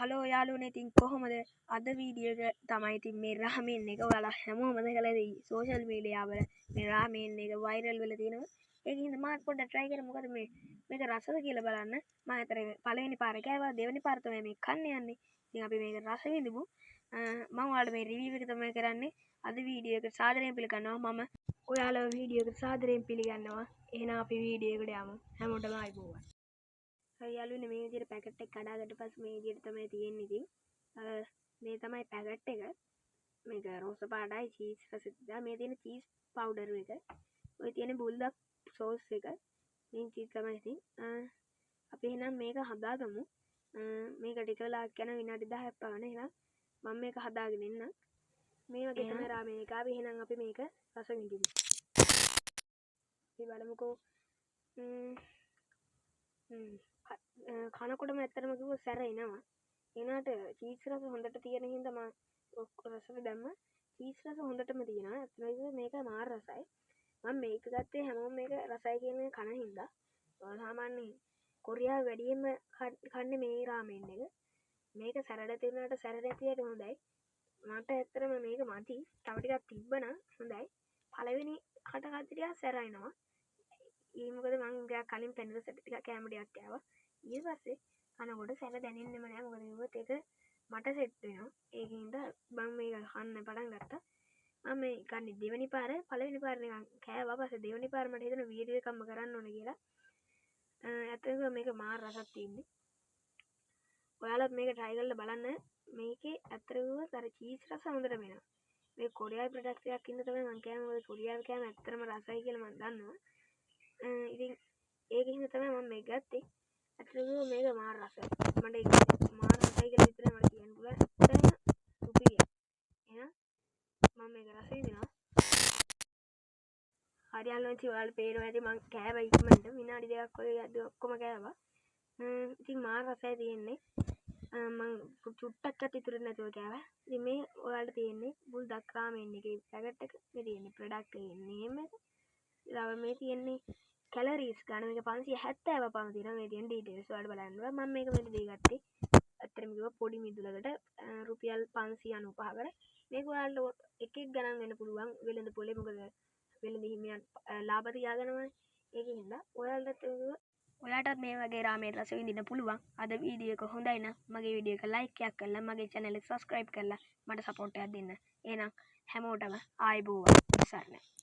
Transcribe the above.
hello යාළුවනේ ඉතින් කොහොමද අද වීඩියෝ එක තමයි ඉතින් මේ රාමෙන් එක ඔයාලා හැමෝම දැකලා ඇති සෝෂල් මීඩියා වල මේ රාමෙන් එක වෛරල් වෙලා තියෙනවා ඒකින්ද මම පොඩ්ඩක් try කරමු මොකද මේක රසද කියලා බලන්න මම අතර පළවෙනි පාර කෑවා දෙවෙනි පාර තමයි මේ කන්න යන්නේ ඉතින් අපි මේක රස විඳමු මම ඔයාලට මේ රිවිව් එක තමයි කරන්නේ අද වීඩියෝ එක සාදරයෙන් පිළිගන්නවා මම ඔයාලා වීඩියෝ එක සාදරයෙන් පිළිගන්නවා එහෙනම් අපි වීඩියෝ එකට යමු හැමෝටම ආයිබෝවන් යාළුවනේ මේ විදිහට පැකට් එක කඩාගත්ත පස්සේ මේ විදිහට තමයි තියෙන්නේ ඉතින් මේ තමයි පැකට් එක මේක රෝස පාටයි චීස් රසද මේ තියෙන චීස් පවුඩර් එක ඔය තියෙන බුල්ඩොග් සෝස් එක මේ චීස් තමයි ඉතින් අපි එහෙනම් මේක හදාගමු මේක ටික වෙලාවක් යන විනාඩි 10ක් පමණ එහෙනම් මම මේක හදාගෙන එන්නම් මේ වගේ තමයි රාමෙන් එක අපි එහෙනම් අපි මේක රස විඳිමු අපි බලමුකෝ කනකොටම ඇත්තටම කිව්වොත් සැර එනවා එනට චීස් රස හොඳට තියෙන හින්දා මම රසට දැම්ම චීස් රස හොඳටම තියෙනවා ඇත්තටම මේක මාර රසයි මම මේක ගත්තේ හැමෝම මේක රසයි කියන කන හින්දා සාමාන්‍යයෙන් කොරියාව වැඩියෙන්ම කන්නේ මේ රාමෙන් එක මේක සැරට තියුණාට සැර නැතිවට හොඳයි මට ඇත්තටම මේක මදි තව ටිකක් තිබ්බනම් හොඳයි පළවෙනි කට කද්දිටියක් සැරයිනවා ඒ මොකද මම ටිකක් කලින් පැණි රසට ටිකක් කැම ටිකක් කෑවා ඊට පස්සේ කනකොට සැර දැනෙන්නෙම නෑ මොකද ඒවත් ඒක මට සෙට් වෙනවා ඒකින්ද මම මේක කන්න පටන් ගත්තා මම මේ කන්නේ දෙවෙනි පාර පළවෙනි පාර නිකන් කෑවා පස්සේ දෙවෙනි පාර මට හිතුණා වීඩියෝ එකක්ම කරන්න ඕනේ කියලා ඇත්තටම මේක මාර රසක් තියෙන්නේ ඔයාලත් මේක try කරලා බලන්න මේකේ ඇත්තටම අර චීස් රස හොඳට වෙනවා මේ කොරියාවේ ප්‍රොඩක්ට් එකක් ඉන්න තමයි මම කියන්නේ මොකද කොරියාවේ කෑම ඇත්තටම රසයි කියලා මම දන්නවා ඉතින් ඒකින්ද තමයි මම මේක ගත්තේ ඇත්තටම මේක මාර රසයි මට ඒක මාර රසයි කියලා විතරයි මට කියන්න පුළුවන් ඇත්තටම සුපිරියයි එහෙනම් මම මේක රස විඳිනවා හරි යාළුවෝ ඔයාලට පේනවා ඇති මම කෑවා ඉක්මනට විනාඩි දෙකක් වගේ යද්දි ඔක්කොම කෑවා ඉතින් මාර රසයි තියෙන්නේ මම චුට්ටක්වත් ඉතුරු නැතුව කෑවා ඉතින් මේ ඔයාලට තියෙන්නේ බුල්ඩොග් රාමෙන් එකේ පැකට් එක මේ තියෙන්නේ ප්‍රොඩක්ට් එකේ නේම් එක ඊළඟ මේ තියෙන්නේ කැලරීස් ගන්න මේක 570ක් පමණ තියෙනවා මේ තියෙන ඩීටේල්ස් ඔයාලට බලන්න ඕන මම මේක මෙතන දී ගත්තේ ඇත්තටම කිව්වා පොඩි මිදුලකට රුපියල් 595කට මේක ඔයාලට එකෙක් ගණන් වෙන්න පුළුවන් වෙළඳ පොලේ මොකද වෙළඳ හිමියන් ලාභ තියාගන්නවනේ ඒකින්ද ඔයාලටත් මේ වගේ රාමෙන් රස විඳින්න පුළුවන් අද වීඩියෝ එක හොඳයි නම් මගේ වීඩියෝ එක ලයික් එකක් කරලා මගේ channel එක subscribe කරලා මට support එකක් දෙන්න එහෙනම් හැමෝටම ආයිබෝවන් සරණයි